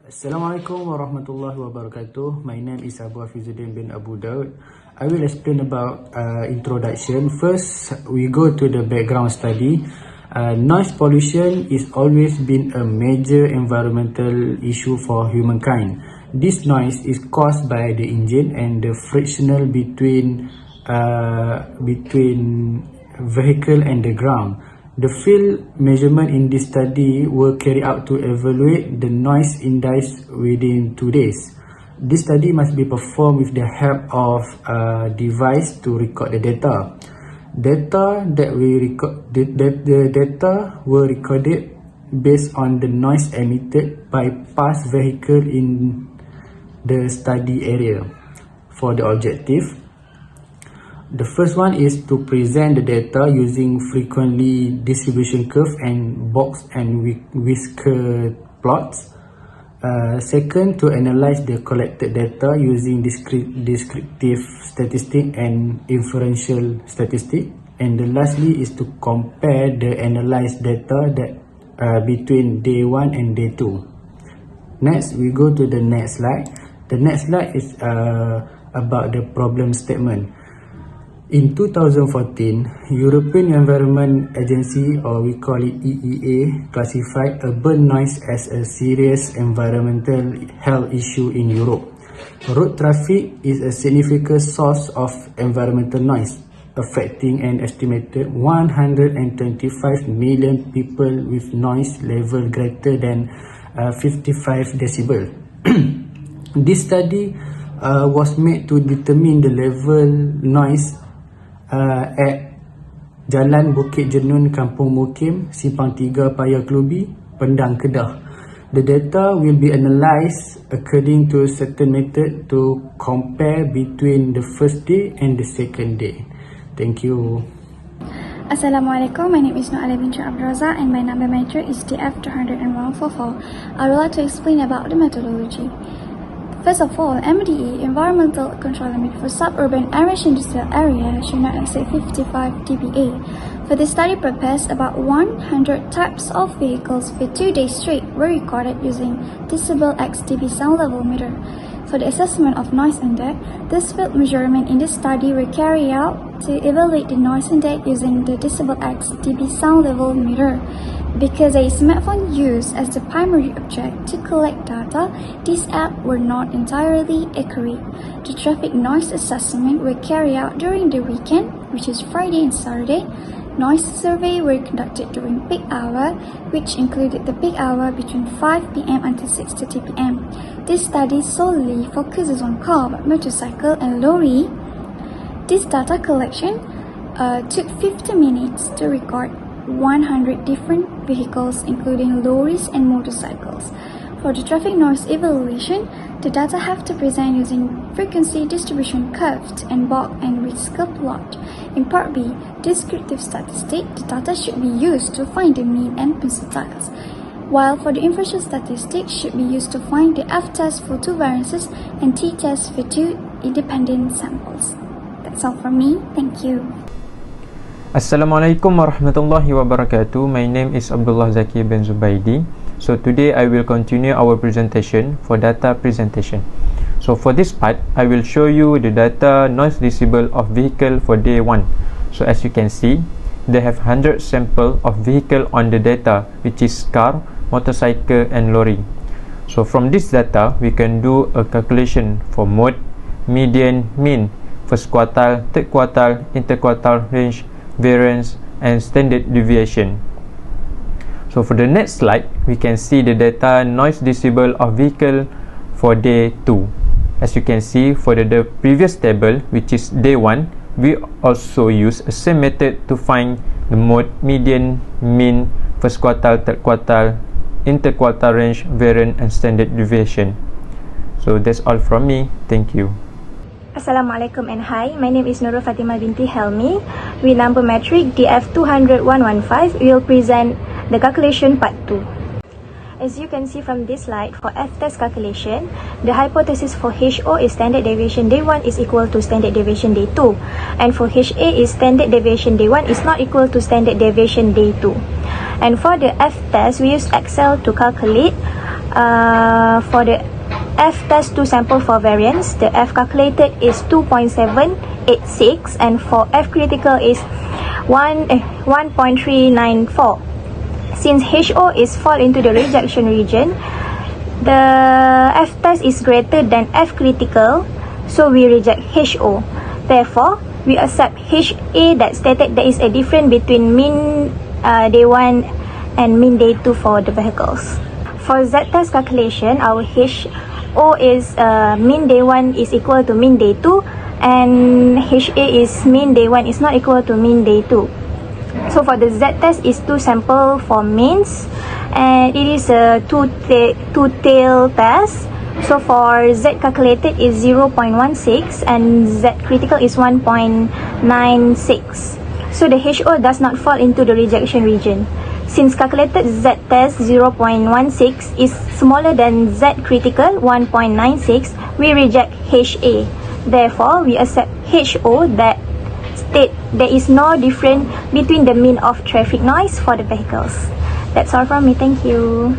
Assalamualaikum warahmatullahi wabarakatuh. My name is Abu Hafizuddin bin Abu Daud. I will explain about introduction. First, we go to the background study. Noise pollution is always been a major environmental issue for humankind. This noise is caused by the engine and the frictional between vehicle and the ground. The field measurement in this study were carried out to evaluate the noise index within 2 days. This study must be performed with the help of a device to record the data. The data were recorded based on the noise emitted by past vehicle in the study area. For the objective, the first one is to present the data using frequently distribution curve and box and whisker plots. Second, to analyze the collected data using descriptive statistic and inferential statistic. And lastly is to compare the analyzed data that between day 1 and day 2. Next, we go to the next slide. The next slide is about the problem statement. In 2014, European Environment Agency, or we call it EEA, classified urban noise as a serious environmental health issue in Europe. Road traffic is a significant source of environmental noise, affecting an estimated 125 million people with noise level greater than 55 decibel. This study was made to determine the level noise at Jalan Bukit Jenun, Kampung Mukim, Simpang 3, Paya Kelubi, Pendang, Kedah. The data will be analysed according to a certain method to compare between the first day and the second day. Thank you. Assalamualaikum, my name is Noalia binti Abdul Razak and my number matrix is DF200144. I would like to explain about the methodology. First of all, MDE, Environmental Control Limit for Suburban and Residential Area, should not exceed 55 dBA. For the study purpose, about 100 types of vehicles for 2 days straight were recorded using decibel x dB sound level meter. For the assessment of noise index, this field measurement in this study were carried out to evaluate the noise index using the decibel x dB sound level meter. Because a smartphone used as the primary object to collect data, these apps were not entirely accurate. The traffic noise assessment were carried out during the weekend, which is Friday and Saturday. Noise survey were conducted during peak hour, which included the peak hour between 5 p.m. until 6:30 p.m. This study solely focuses on car, motorcycle, and lorry. This data collection took 50 minutes to record 100 different vehicles, including lorries and motorcycles. For the traffic noise evaluation, the data have to present using frequency distribution curves and box and whisker plot. In part B, descriptive statistic, the data should be used to find the mean and percentiles, while for the inferential statistics should be used to find the f-test for 2 variances and t-test for 2 independent samples. That's all from me. Thank you. Assalamualaikum warahmatullahi wabarakatuh. My name is Abdullah Zaki bin Zubaidi. So today I will continue our presentation for data presentation. So for this part, I will show you the data noise decibel of vehicle for day 1. So as you can see, they have 100 sample of vehicle on the data, which is car, motorcycle and lorry. So from this data, we can do a calculation for mode, median, mean, first quartile, third quartile, interquartile range, variance and standard deviation. So for the next slide, we can see the data noise decibel of vehicle for day 2. As you can see, for the previous table, which is day 1, we also use the same method to find the mode, median, mean, first quartile, third quartile, interquartile range, variance and standard deviation. So that's all from me. Thank you. Assalamualaikum and hi, my name is Nurul Fatimah binti Helmi. With number metric DF200115, we will present the calculation part 2. As you can see from this slide, for f-test calculation, the hypothesis for HO is standard deviation day 1 is equal to standard deviation day 2. And for HA is standard deviation day 1 is not equal to standard deviation day 2. And for the f-test, we use Excel to calculate For the F test 2 sample for variance, the F calculated is 2.786 and for F critical is 1.394. Since HO is fall into the rejection region, the F test is greater than F critical, so we reject HO. Therefore, we accept HA that stated there is a difference between mean day 1 and mean day 2 for the vehicles. For Z test calculation, our HO is mean day 1 is equal to mean day 2 and HA is mean day 1 is not equal to mean day 2. So for the Z test is 2 sample for means and it is a two-tail test. So for Z calculated is 0.16 and Z critical is 1.96. So the HO does not fall into the rejection region. Since calculated Z test 0.16 is smaller than Z critical 1.96, we reject HA. Therefore, we accept HO that state there is no difference between the mean of traffic noise for the vehicles. That's all from me. Thank you.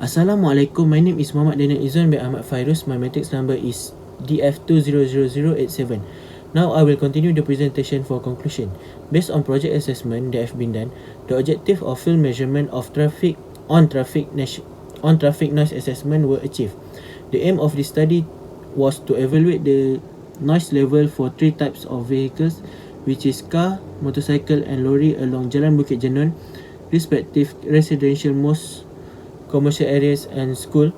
Assalamualaikum, my name is Muhammad Daniel Izzuan bin Ahmad Fairuz. My matrix number is DF200087. Now I will continue the presentation for conclusion. Based on project assessment that have been done, the objective of field measurement of traffic noise assessment were achieved. The aim of this study was to evaluate the noise level for 3 types of vehicles, which is car, motorcycle and lorry along Jalan Bukit Jenun, respective residential, most commercial areas and school,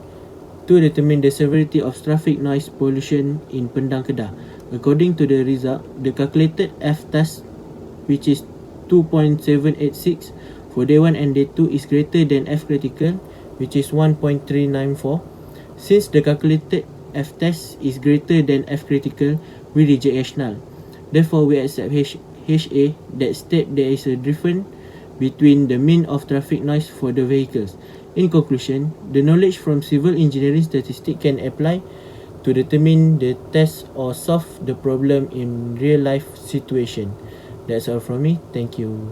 to determine the severity of traffic noise pollution in Pendang, Kedah. According to the result, the calculated F test, which is 2.786 for day 1 and day 2, is greater than F critical, which is 1.394. Since the calculated F test is greater than F critical, we reject H null. Therefore, we accept HA that state there is a difference between the mean of traffic noise for the vehicles. In conclusion, the knowledge from civil engineering statistics can apply to determine the test or solve the problem in real life situation. That's all from me. Thank you.